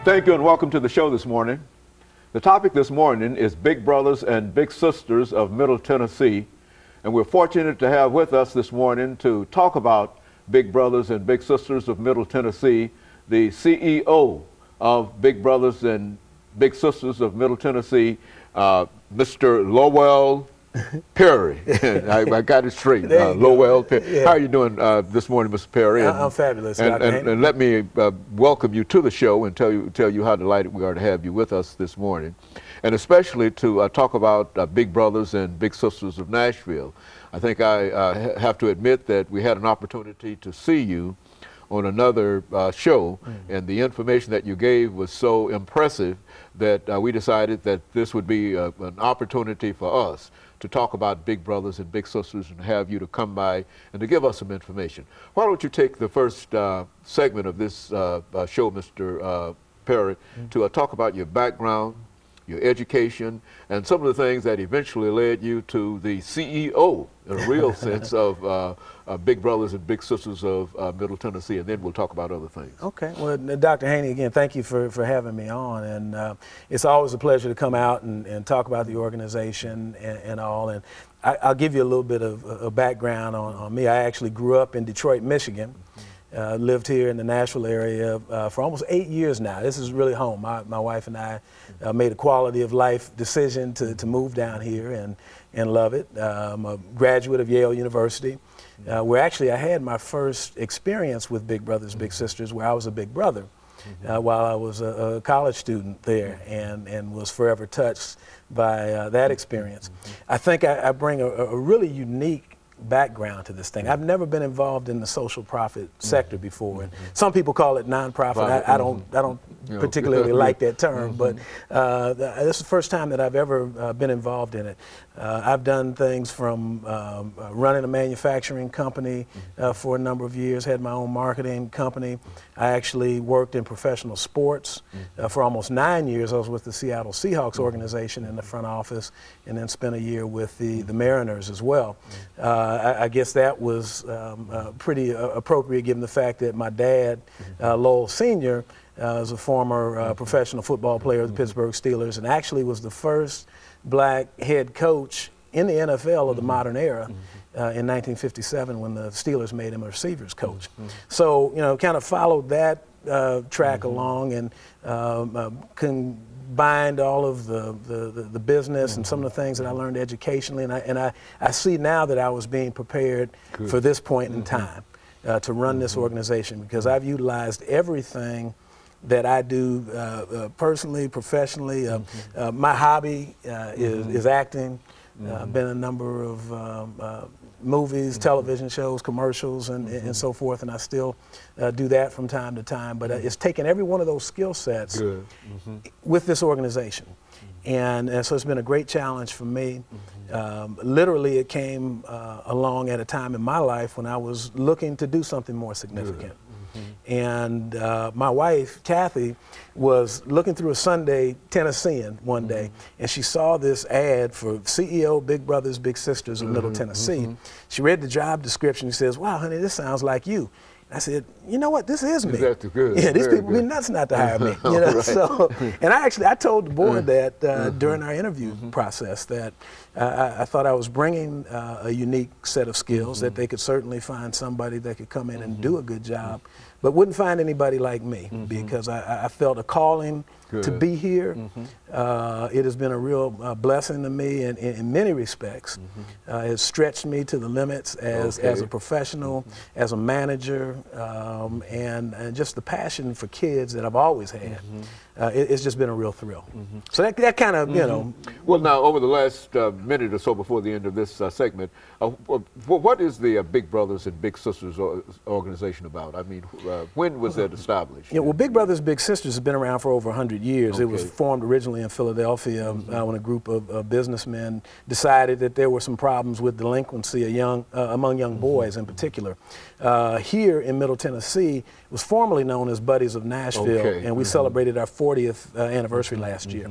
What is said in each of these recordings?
Thank you and welcome to the show this morning. The topic this morning is Big Brothers and Big Sisters of Middle Tennessee. And we're fortunate to have with us this morning to talk about Big Brothers and Big Sisters of Middle Tennessee, the CEO of Big Brothers and Big Sisters of Middle Tennessee, Mr. Lowell Perry. I got it straight. Lowell Perry. Yeah. How are you doing this morning, Mr. Perry? I'm fabulous. And let me welcome you to the show and tell you how delighted we are to have you with us this morning, and especially to talk about Big Brothers and Big Sisters of Nashville. I think I have to admit that we had an opportunity to see you on another show, and the information that you gave was so impressive that we decided that this would be an opportunity for us to talk about Big Brothers and Big Sisters and have you to come by and to give us some information. Why don't you take the first segment of this show, Mr. Perry, to talk about your background, your education, and some of the things that eventually led you to the CEO, in a real sense, of Big Brothers and Big Sisters of Middle Tennessee, and then we'll talk about other things. Okay. Well, Dr. Haney, again, thank you for having me on, and it's always a pleasure to come out and talk about the organization and all. And I'll give you a little bit of a background on me. I actually grew up in Detroit, Michigan. Lived here in the Nashville area for almost 8 years now. This is really home. My wife and I made a quality of life decision to move down here and love it. I'm a graduate of Yale University, where actually I had my first experience with Big Brothers, Big Sisters, where I was a big brother while I was a college student there, and was forever touched by that experience. I think I bring a really unique background to this thing. I've never been involved in the social profit sector before, and some people call it nonprofit. I don't particularly like that term, but this is the first time that I've ever been involved in it. I've done things from running a manufacturing company for a number of years, had my own marketing company. I actually worked in professional sports for almost 9 years. I was with the Seattle Seahawks organization in the front office, and then spent a year with the Mariners as well. I guess that was pretty appropriate given the fact that my dad, Lowell Sr., was a former professional football player of the Pittsburgh Steelers, and actually was the first black head coach in the NFL of the modern era in 1957 when the Steelers made him a receivers coach. So, you know, kind of followed that track along, and combined all of the business and some of the things that I learned educationally, and I see now that I was being prepared for this point in time to run this organization, because I've utilized everything that I do personally, professionally. My hobby is acting. I've been in a number of movies, television shows, commercials, and so forth, and I still do that from time to time. But it's taken every one of those skill sets with this organization. And so it's been a great challenge for me. Literally, it came along at a time in my life when I was looking to do something more significant. And my wife, Kathy, was looking through a Sunday Tennessean one day, and she saw this ad for CEO Big Brothers, Big Sisters of Middle Tennessee. She read the job description. She says, "Wow, honey, this sounds like you." I said, "You know what? This is me." That's good. Yeah, these people be nuts not to hire me. You know, so, and I told the board that during our interview process that I thought I was bringing a unique set of skills, that they could certainly find somebody that could come in and do a good job, but wouldn't find anybody like me, because I felt a calling to be here. It has been a real blessing to me in many respects. It's stretched me to the limits as a professional, as a manager, and just the passion for kids that I've always had. It's just been a real thrill. So that kind of, you know. Well, now, over the last minute or so before the end of this segment, what is the Big Brothers and Big Sisters organization about? I mean, when was that established? Yeah, well, Big Brothers Big Sisters has been around for over 100 years. It was formed originally in Philadelphia when a group of businessmen decided that there were some problems with delinquency among young boys in particular. Here in Middle Tennessee, it was formerly known as Buddies of Nashville, and we celebrated our 40th anniversary last year.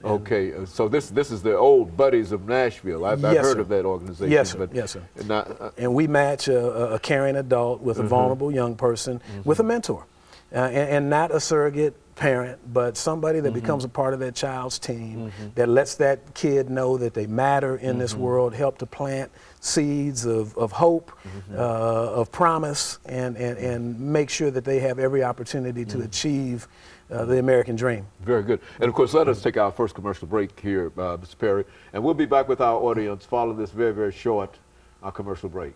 Okay, so this is the old Buddies of Nashville. I've heard of that organization. Yes, sir. But Yes, sir. And we match a caring adult with a vulnerable young person with a mentor. and not a surrogate parent, but somebody that becomes a part of that child's team, that lets that kid know that they matter in this world, help to plant seeds of hope, of promise, and make sure that they have every opportunity to achieve the American dream. Very good. And of course, let us take our first commercial break here, Mr. Perry, and we'll be back with our audience following this very, very short commercial break.